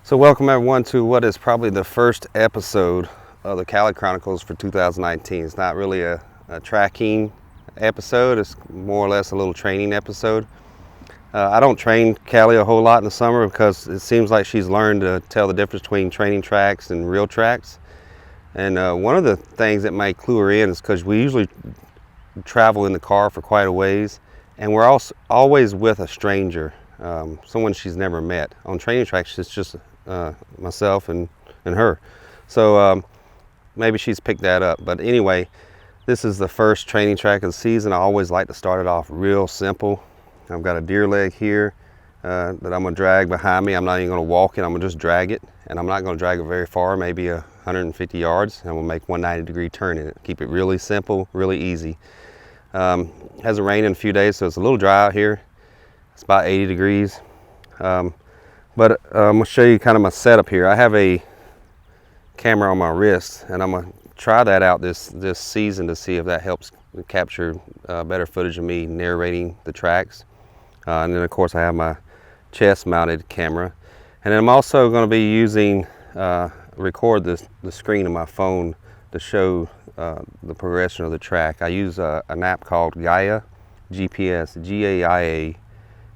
So welcome everyone to what is probably the first episode of the Callie Chronicles for 2019. It's not really a tracking episode, it's more or less a little training episode. I don't train Callie a whole lot in the summer because it seems like she's learned to tell the difference between training tracks and real tracks. And one of the things that might clue her in is because we usually travel in the car for quite a ways, and we're also always with a stranger, someone she's never met. On training tracks, it's just myself and her. So maybe she's picked that up. But anyway, this is the first training track of the season. I always like to start it off real simple. I've got a deer leg here that I'm gonna drag behind me. I'm not even gonna walk it, I'm gonna just drag it. And I'm not gonna drag it very far, maybe 150 yards. And we'll make 190-degree turn in it. Keep it really simple, really easy. Hasn't rained in a few days, so it's a little dry out here. It's about 80 degrees. But I'm gonna show you kind of my setup here. I have a camera on my wrist, and I'm gonna try that out this season to see if that helps capture better footage of me narrating the tracks. And then of course I have my chest mounted camera. And then I'm also gonna be using, record the screen of my phone to show the progression of the track. I use an app called Gaia GPS, Gaia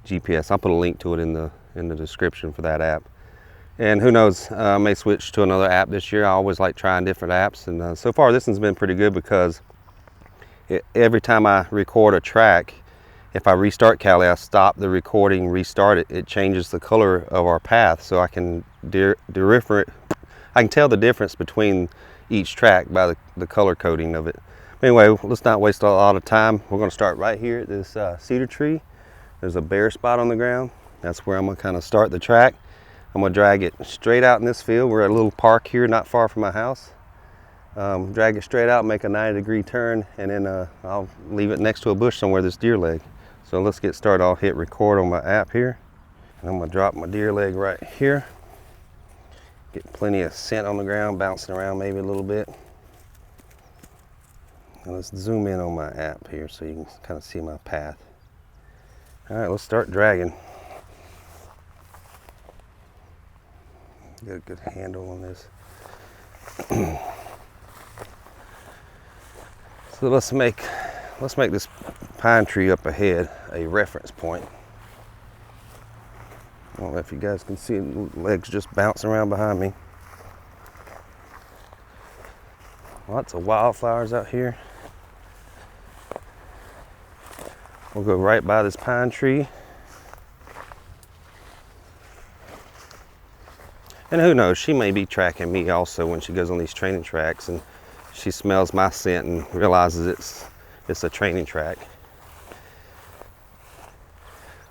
GPS. I'll put a link to it in the description for that app. And who knows, I may switch to another app this year. I always like trying different apps, and so far this one's been pretty good because every time I record a track, if I restart Callie, I stop the recording, restart it, it changes the color of our path, so I can I can tell the difference between each track by the color coding of it. Anyway, let's not waste a lot of time. We're going to start right here at this cedar tree. There's a bare spot on the ground. That's where I'm going to kind of start the track. I'm going to drag it straight out in this field. We're at a little park here not far from my house. Drag it straight out, make a 90-degree turn, and then I'll leave it next to a bush somewhere, this deer leg. So let's get started. I'll hit record on my app here. And I'm going to drop my deer leg right here. Get plenty of scent on the ground, bouncing around maybe a little bit. And let's zoom in on my app here so you can kind of see my path. All right, let's start dragging. Get a good handle on this. So let's make this pine tree up ahead a reference point. I don't know if you guys can see legs just bouncing around behind me. Lots of wildflowers out here. We'll go right by this pine tree. And who knows, she may be tracking me also when she goes on these training tracks, and she smells my scent and realizes it's a training track.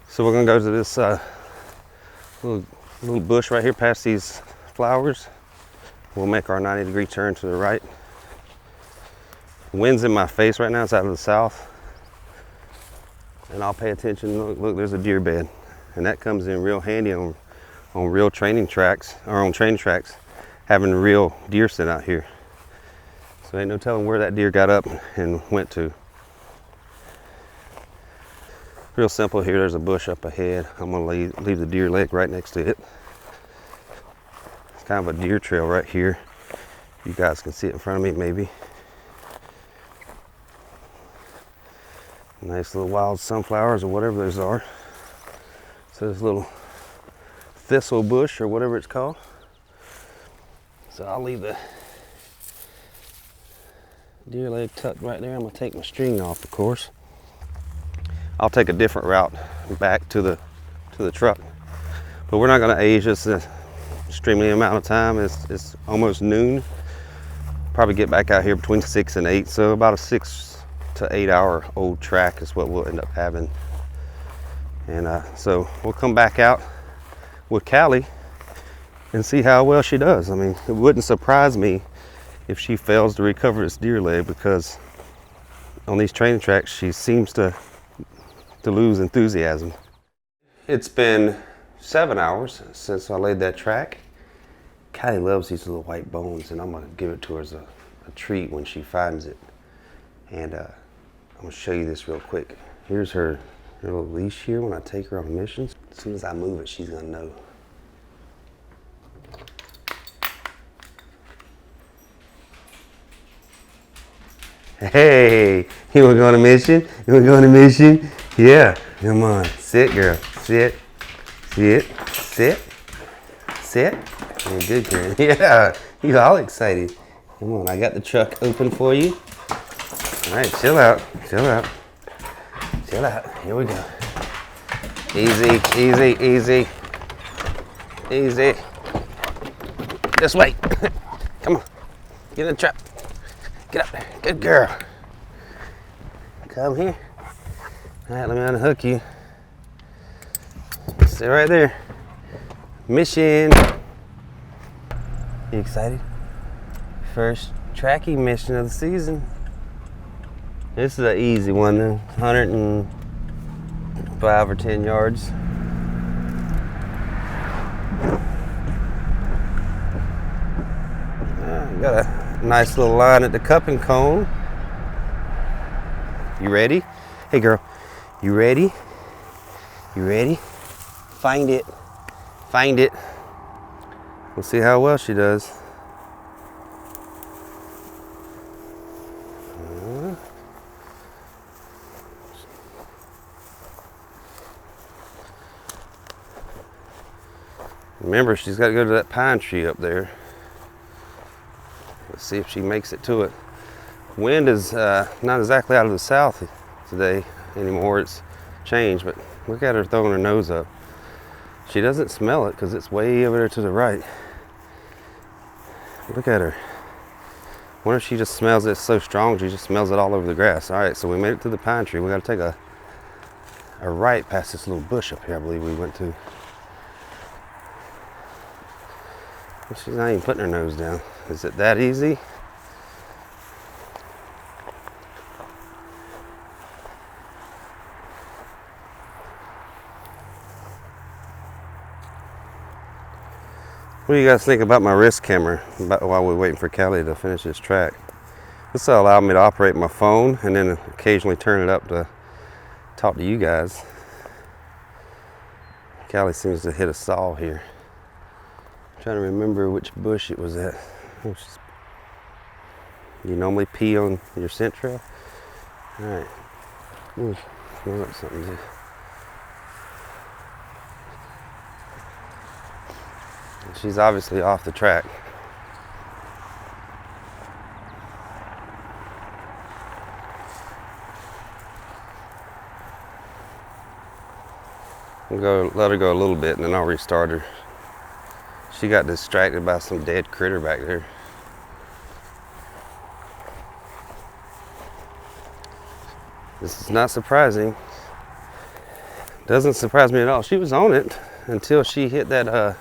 So we're gonna go to this little bush right here past these flowers. We'll make our 90-degree turn to the right. The wind's in my face right now, it's out of the south. And I'll pay attention. Look, there's a deer bed. And that comes in real handy on real training tracks, or on train tracks, having real deer sit out here. So ain't no telling where that deer got up and went to. Real simple here. There's a bush up ahead. I'm gonna leave the deer leg right next to it. It's kind of a deer trail right here. You guys can see it in front of me maybe. Nice little wild sunflowers or whatever those are. So this little thistle bush or whatever it's called. So I'll leave the deer leg tucked right there. I'm gonna take my string off, of course. I'll take a different route back to the truck, but we're not gonna age this extremely amount of time. It's almost noon. Probably get back out here between 6 and 8, so about a 6 to 8 hour old track is what we'll end up having. And so we'll come back out with Callie and see how well she does. I mean, it wouldn't surprise me if she fails to recover this deer leg, because on these training tracks she seems to lose enthusiasm. It's been 7 hours since I laid that track. Callie loves these little white bones, and I'm gonna give it to her as a treat when she finds it. And I'm gonna show you this real quick. Here's her little leash here when I take her on missions. As soon as I move it, she's gonna know. Hey, you wanna go on a mission? You wanna go on a mission? Yeah, come on. Sit, girl. Sit. Sit. Sit. Sit. You're good, girl. Yeah, you all excited. Come on, I got the truck open for you. All right, chill out. Chill out. Chill out. Here we go. Easy, easy, easy. Easy. This way. Come on. Get in the truck. Get up there. Good girl. Come here. All right, let me unhook you. Stay right there. Mission. You excited? First tracking mission of the season. This is an easy one, 105 or 10 yards. Got a nice little line at the cupping cone. You ready? Hey girl, you ready? You ready? Find it. Find it. We'll see how well she does. Remember, she's got to go to that pine tree up there. Let's see if she makes it to it. Wind is not exactly out of the south today anymore. It's changed, but look at her throwing her nose up. She doesn't smell it because it's way over there to the right. Look at her. Wonder if she just smells it so strong she just smells it all over the grass. All right, so we made it to the pine tree. We got to take a right past this little bush up here, I believe we went to. She's not even putting her nose down. Is it that easy? What do you guys think about my wrist camera while we're waiting for Callie to finish this track? This will allow me to operate my phone and then occasionally turn it up to talk to you guys. Callie seems to hit a saw here. I'm trying to remember which bush it was at. You normally pee on your scent trail? Alright. Ooh, smell like something there. She's obviously off the track. Let her go a little bit and then I'll restart her. She got distracted by some dead critter back there. This is not surprising. Doesn't surprise me at all. She was on it until she hit that,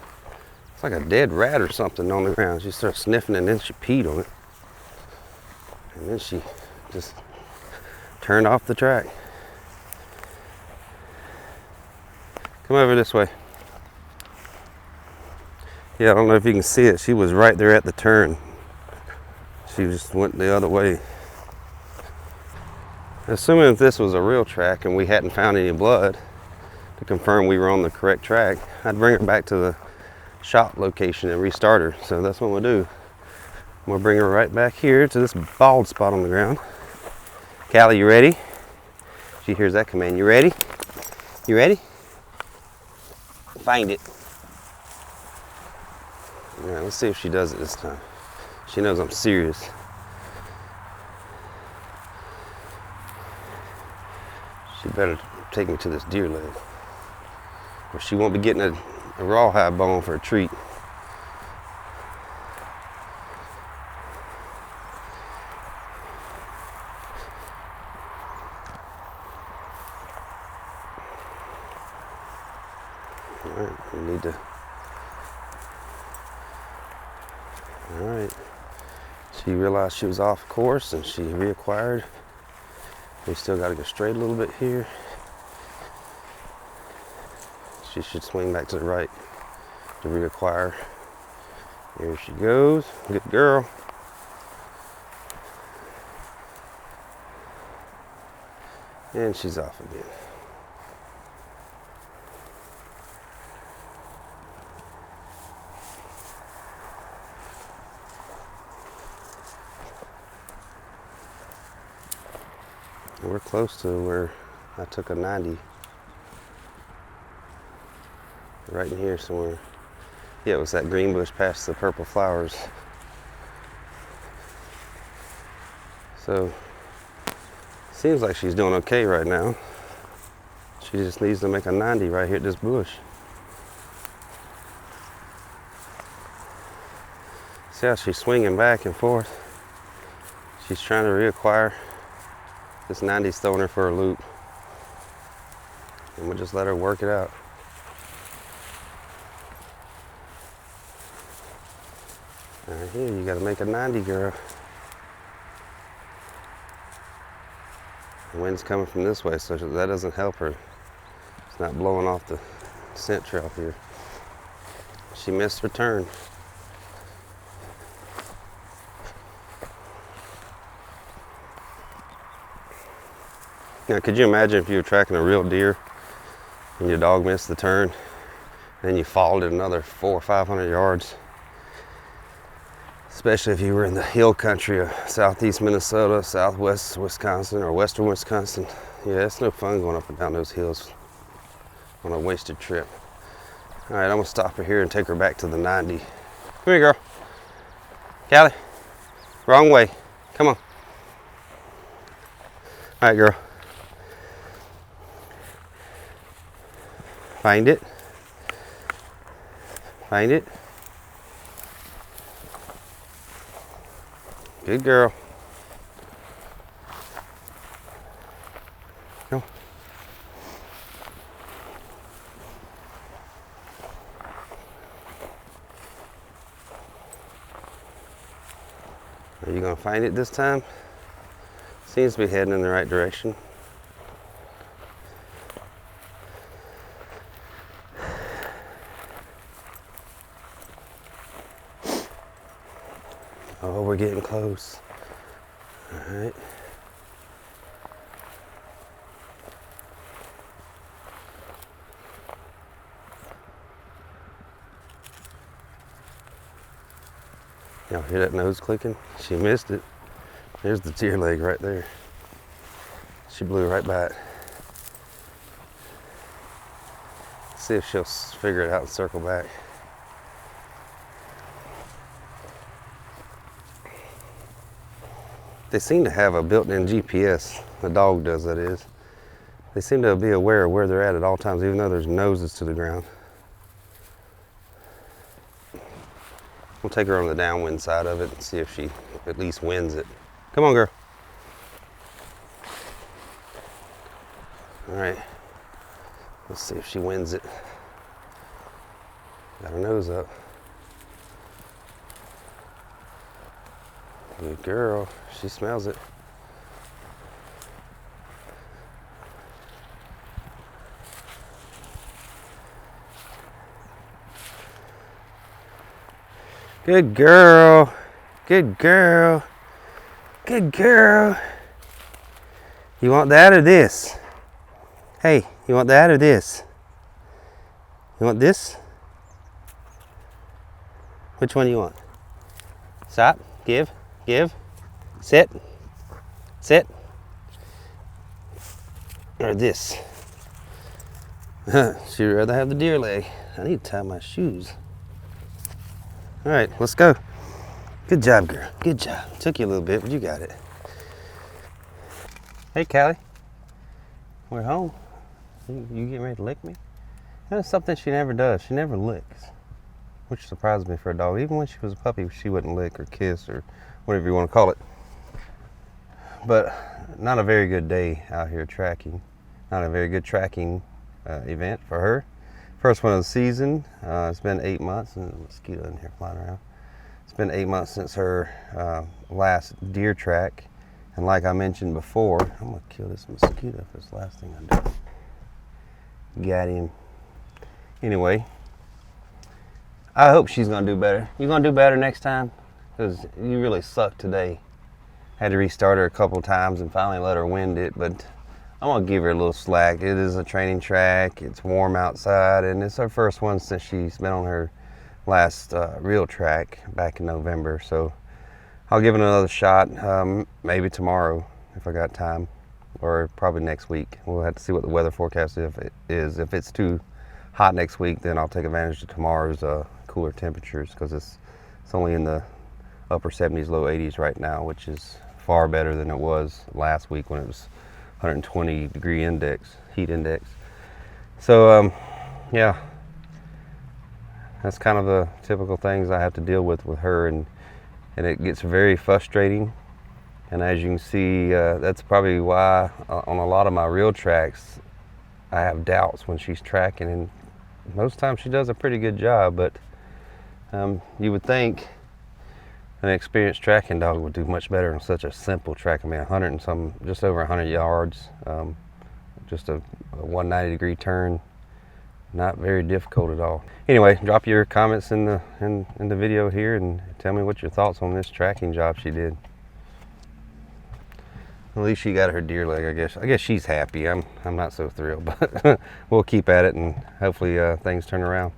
it's like a dead rat or something on the ground. She started sniffing and then she peed on it. And then she just turned off the track. Come over this way. Yeah, I don't know if you can see it. She was right there at the turn. She just went the other way. Assuming if this was a real track and we hadn't found any blood to confirm we were on the correct track, I'd bring her back to the shop location and restart her. So that's what we'll do. We'll bring her right back here to this bald spot on the ground. Callie, you ready? She hears that command. You ready? You ready? Find it. All right, let's see if she does it this time. She knows I'm serious. She better take me to this deer leg, or she won't be getting a rawhide bone for a treat. All right, we need to. All right. She realized she was off course and she reacquired. We still got to go straight a little bit here. She should swing back to the right to reacquire. Here she goes. Good girl. And she's off again. We're close to where I took a 90. Right in here somewhere. Yeah, it was that green bush past the purple flowers. So, seems like she's doing okay right now. She just needs to make a 90 right here at this bush. See how she's swinging back and forth? She's trying to reacquire. This 90's throwing her for a loop. And we'll just let her work it out. Right here, you gotta make a 90, girl. The wind's coming from this way, so that doesn't help her. It's not blowing off the scent trail here. She missed her turn. Now, could you imagine if you were tracking a real deer and your dog missed the turn, and then you followed it another 400 or 500 yards? Especially if you were in the hill country of southeast Minnesota, southwest Wisconsin, or western Wisconsin. Yeah, it's no fun going up and down those hills on a wasted trip. All right, I'm gonna stop her here and take her back to the 90. Come here, girl. Callie, wrong way. Come on. All right, girl. Find it. Find it. Good girl. Go. Are you gonna find it this time? Seems to be heading in the right direction. Oh, we're getting close. All right. Y'all hear that nose clicking? She missed it. There's the deer leg right there. She blew right by it. See if she'll figure it out and circle back. They seem to have a built-in GPS. The dog does, that is. They seem to be aware of where they're at all times, even though there's noses to the ground. We'll take her on the downwind side of it and see if she at least wins it. Come on, girl. All right. Let's see if she wins it. Got her nose up. Good girl. She smells it. Good girl. Good girl. Good girl. You want that or this? Hey, you want that or this? You want this? Which one do you want? Stop. Give. Give. Sit. Sit. Or this. She'd rather have the deer leg. I need to tie my shoes. All right, let's go. Good job, girl. Good job. Took you a little bit, but you got it. Hey, Callie. We're home. You getting ready to lick me? That's something she never does. She never licks, which surprised me for a dog. Even when she was a puppy, she wouldn't lick or kiss or whatever you want to call it. But not a very good day out here tracking. Not a very good tracking event for her. First one of the season. It's been 8 months, and there's a mosquito in here flying around. It's been 8 months since her last deer track. And like I mentioned before, I'm gonna kill this mosquito if it's the last thing I do. Got him. Anyway, I hope she's gonna do better. You gonna do better next time? Because you really sucked today. Had to restart her a couple times and finally let her wind it, but I'm gonna give her a little slack. It is a training track, it's warm outside, and it's her first one since she's been on her last real track back in November. So I'll give it another shot, maybe tomorrow if I got time. or probably next week. We'll have to see what the weather forecast is. If it's too hot next week, then I'll take advantage of tomorrow's cooler temperatures, because it's only in the upper 70s, low 80s right now, which is far better than it was last week when it was 120 degree heat index. So yeah, that's kind of the typical things I have to deal with her, and it gets very frustrating. And as you can see, that's probably why on a lot of my real tracks I have doubts when she's tracking, and most times she does a pretty good job, but you would think an experienced tracking dog would do much better on such a simple track. I mean, 100 and some, just over 100 yards, just a 190 degree turn, not very difficult at all. Anyway, drop your comments in the video here and tell me what your thoughts on this tracking job she did. At least she got her deer leg, I guess. I guess she's happy. I'm not so thrilled, but we'll keep at it, and hopefully things turn around.